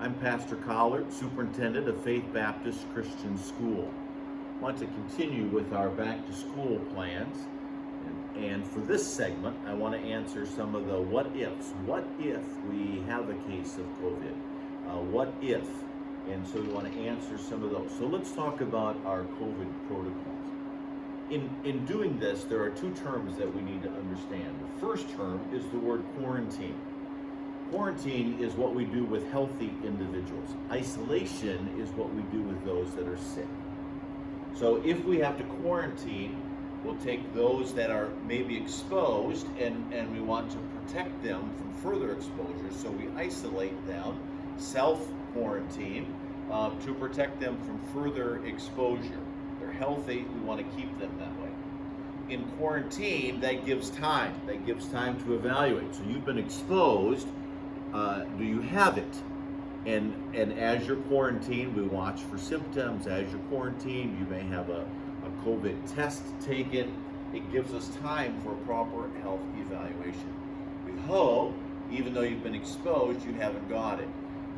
I'm Pastor Collard, Superintendent of Faith Baptist Christian School. I want to continue with our back to school plans. And for this segment, I want to answer some of the what ifs. What if we have a case of COVID? What if? And so we want to answer some of those. So let's talk about our COVID protocols. In doing this, there are two terms that we need to understand. The first term is the word quarantine. Quarantine is what we do with healthy individuals. Isolation is what we do with those that are sick. So if we have to quarantine, we'll take those that are maybe exposed and we want to protect them from further exposure. So we isolate them, self-quarantine, to protect them from further exposure. They're healthy, we want to keep them that way. In quarantine, that gives time. That gives time to evaluate. So you've been exposed. Do you have it? And as you're quarantined, we watch for symptoms. As you're quarantined, you may have a COVID test taken. It gives us time for a proper health evaluation. We hope, even though you've been exposed, you haven't got it.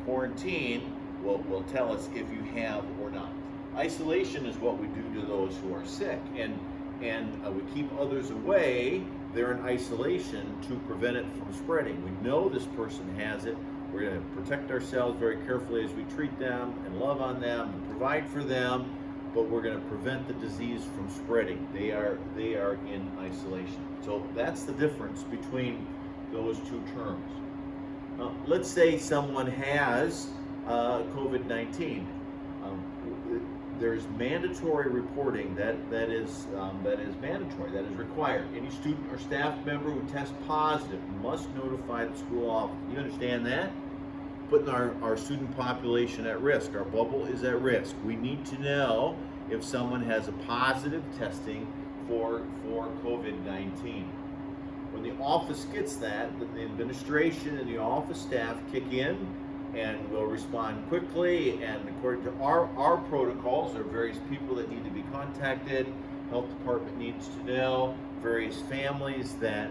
Quarantine will tell us if you have or not. Isolation is what we do to those who are sick, and we keep others away. They're in isolation to prevent it from spreading. We know this person has it. We're going to protect ourselves very carefully as we treat them and love on them and provide for them, but we're going to prevent the disease from spreading. They are in isolation. So that's the difference between those two terms. Let's say someone has COVID-19. There's mandatory reporting that is mandatory, that is required. Any student or staff member who tests positive must notify the school office. You understand that? Putting our student population at risk. Our bubble is at risk. We need to know if someone has a positive testing for COVID-19. When the office gets that, then the administration and the office staff kick in and will respond quickly, and according to our protocols, there are various people that need to be contacted. Health department needs to know, various families that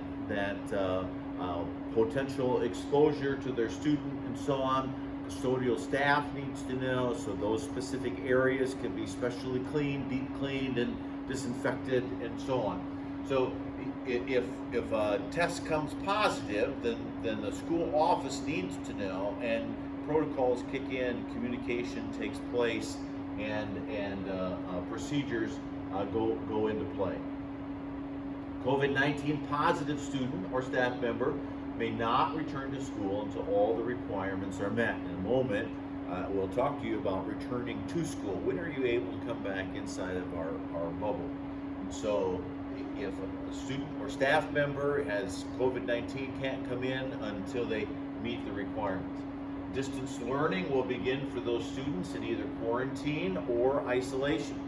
potential exposure to their student and so on. Custodial staff needs to know, so those specific areas can be specially cleaned, deep cleaned, and disinfected, and so on. So if a test comes positive, then the school office needs to know, and protocols kick in, communication takes place, and procedures go into play. COVID-19 positive student or staff member may not return to school until all the requirements are met. In a moment, we'll talk to you about returning to school. When are you able to come back inside of our bubble? And so if a student or staff member has COVID-19, can't come in until they meet the requirements. Distance learning will begin for those students in either quarantine or isolation.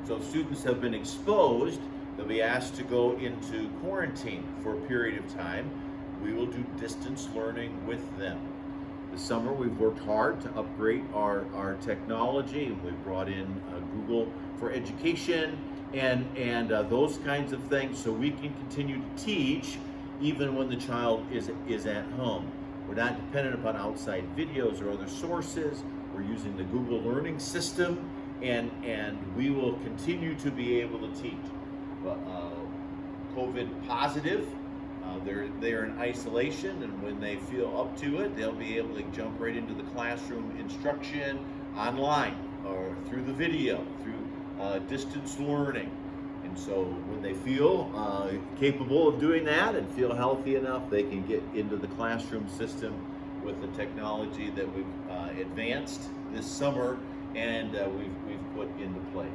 So if students have been exposed, they'll be asked to go into quarantine for a period of time. We will do distance learning with them. This summer we've worked hard to upgrade our technology, and we've brought in Google for Education and those kinds of things, so we can continue to teach even when the child is at home. We're not dependent upon outside videos or other sources. We're using the Google Learning System, and we will continue to be able to teach. COVID positive, they're in isolation, and when they feel up to it, they'll be able to jump right into the classroom instruction online or through the video, through distance learning. And so when they feel capable of doing that and feel healthy enough, they can get into the classroom system with the technology that we've advanced this summer and we've put into place.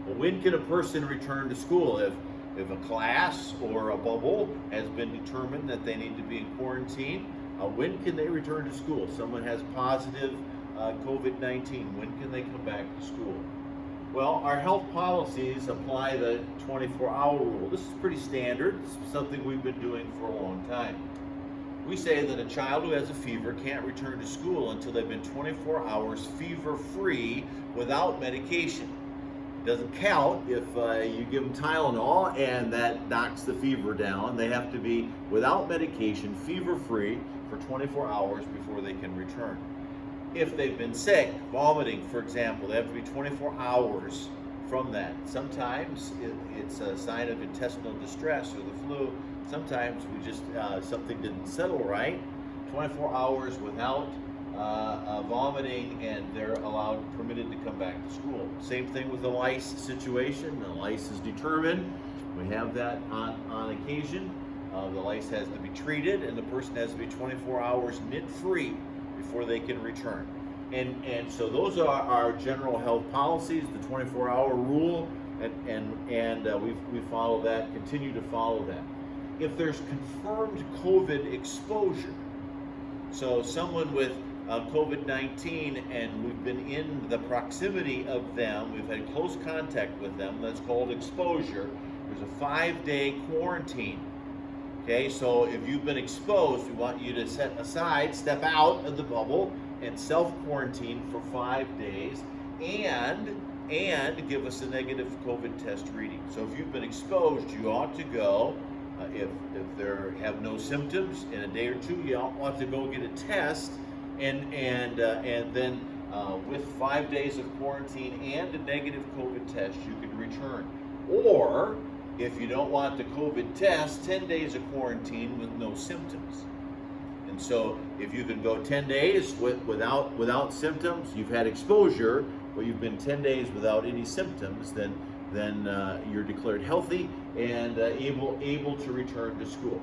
Well, when can a person return to school? If a class or a bubble has been determined that they need to be in quarantine, when can they return to school? Someone has positive COVID-19. When can they come back to school? Well, our health policies apply the 24-hour rule. This is pretty standard. This is something we've been doing for a long time. We say that a child who has a fever can't return to school until they've been 24 hours fever-free without medication. It doesn't count if you give them Tylenol and that knocks the fever down. They have to be without medication, fever-free for 24 hours before they can return. If they've been sick, vomiting, for example, they have to be 24 hours from that. Sometimes it's a sign of intestinal distress or the flu. Sometimes we just, something didn't settle right. 24 hours without vomiting, and they're permitted to come back to school. Same thing with the lice situation. The lice is determined. We have that on occasion. The lice has to be treated, and the person has to be 24 hours nit-free before they can return. And so those are our general health policies, the 24-hour rule, and we follow that, continue to follow that. If there's confirmed COVID exposure, so someone with COVID-19 and we've been in the proximity of them, we've had close contact with them, that's called exposure. There's a 5-day quarantine. Okay, so if you've been exposed, we want you to step out of the bubble and self-quarantine for 5 days and give us a negative COVID test reading. So if you've been exposed, you ought to go, if there have no symptoms, in a day or two, you ought to go get a test, and then with 5 days of quarantine and a negative COVID test, you can return. Or if you don't want the COVID test, 10 days of quarantine with no symptoms. And so if you can go 10 days without symptoms, you've had exposure, but you've been 10 days without any symptoms, then you're declared healthy and able to return to school.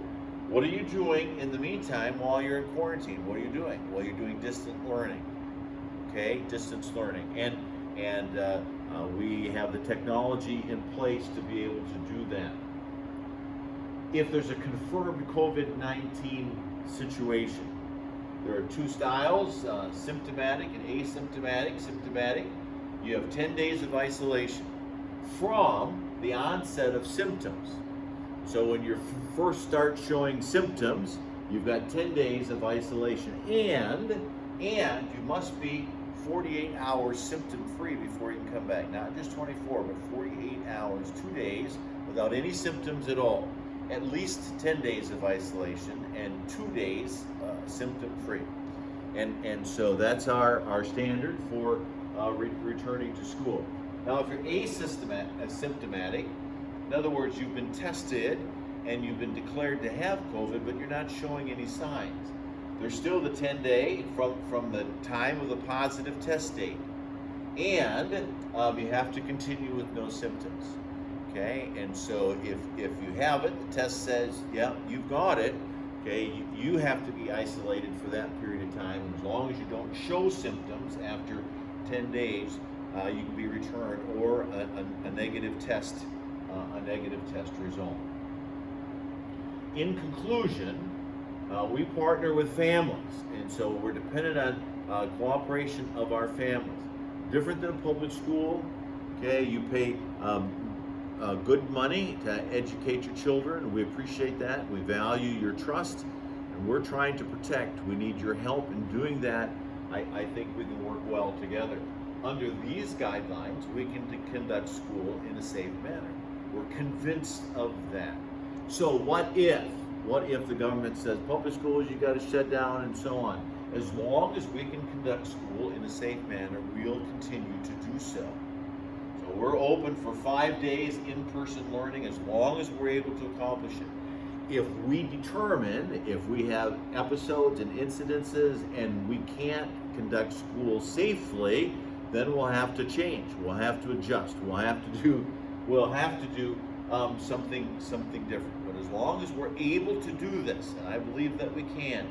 What are you doing in the meantime while you're in quarantine? What are you doing? Well, you're doing distant learning. Okay, distance learning, and we have the technology in place to be able to do that. If there's a confirmed COVID-19 situation, there are two styles, symptomatic and asymptomatic. Symptomatic, you have 10 days of isolation from the onset of symptoms. So when you first start showing symptoms, you've got 10 days of isolation, and you must be 48 hours symptom-free before you can come back. Not just 24, but 48 hours, 2 days, without any symptoms at all. At least 10 days of isolation and 2 days symptom-free. And so that's our standard for returning to school. Now, if you're asymptomatic, in other words, you've been tested and you've been declared to have COVID, but you're not showing any signs, there's still the 10-day from the time of the positive test date. And you have to continue with no symptoms. Okay, and so if you have it, the test says, yeah, you've got it. Okay, you have to be isolated for that period of time. And as long as you don't show symptoms after 10 days, you can be returned, or a negative test result. In conclusion, we partner with families, and so we're dependent on cooperation of our families. Different than a public school. Okay, you pay good money to educate your children. We appreciate that. We value your trust, and we're trying to protect. We need your help in doing that. I think we can work well together. Under these guidelines, we can conduct school in a safe manner. We're convinced of that. So what if the government says public schools, you got to shut down and so on? As long as we can conduct school in a safe manner, we'll continue to do so. So we're open for 5 days in-person learning as long as we're able to accomplish it. If we determine, if we have episodes and incidences and we can't conduct school safely, then we'll have to change. We'll have to adjust. We'll have to do something different. But as long as we're able to do this, and I believe that we can,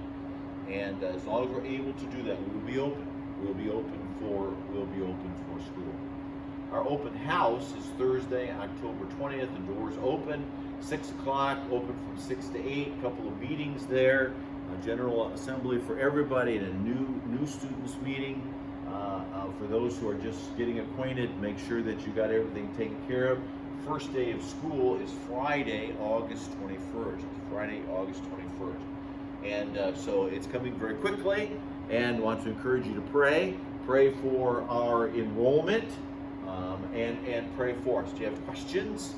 and as long as we're able to do that, we will be open. We'll be open for school. Our open house is Thursday, October 20th. The doors open 6 o'clock, open from 6 to 8. A couple of meetings there, a general assembly for everybody, and a new students meeting. For those who are just getting acquainted, make sure that you got everything taken care of. First day of school is Friday, August 21st. Friday, August 21st. And so it's coming very quickly, and want to encourage you to pray. Pray for our enrollment. and pray for us. Do you have questions?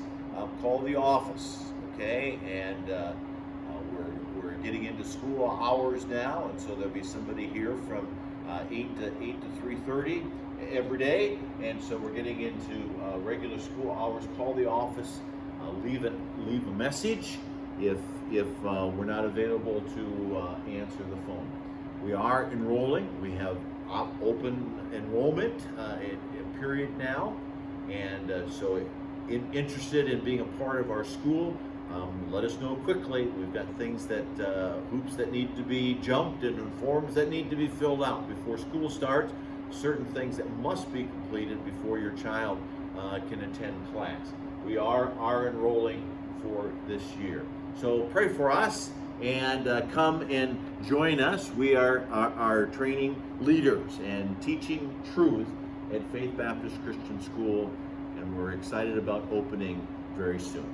Call the office, okay? And we're getting into school hours now, and so there'll be somebody here from 8 to 3:30 every day, and so we're getting into regular school hours. Call the office, leave a message if we're not available to answer the phone. We are enrolling. We have open enrollment period now, and so interested in being a part of our school, let us know quickly. We've got things that hoops that need to be jumped and forms that need to be filled out before school starts, certain things that must be completed before your child can attend class. We are enrolling for this year, so pray for us and come and join us. We are training leaders and teaching truth at Faith Baptist Christian School, and we're excited about opening very soon.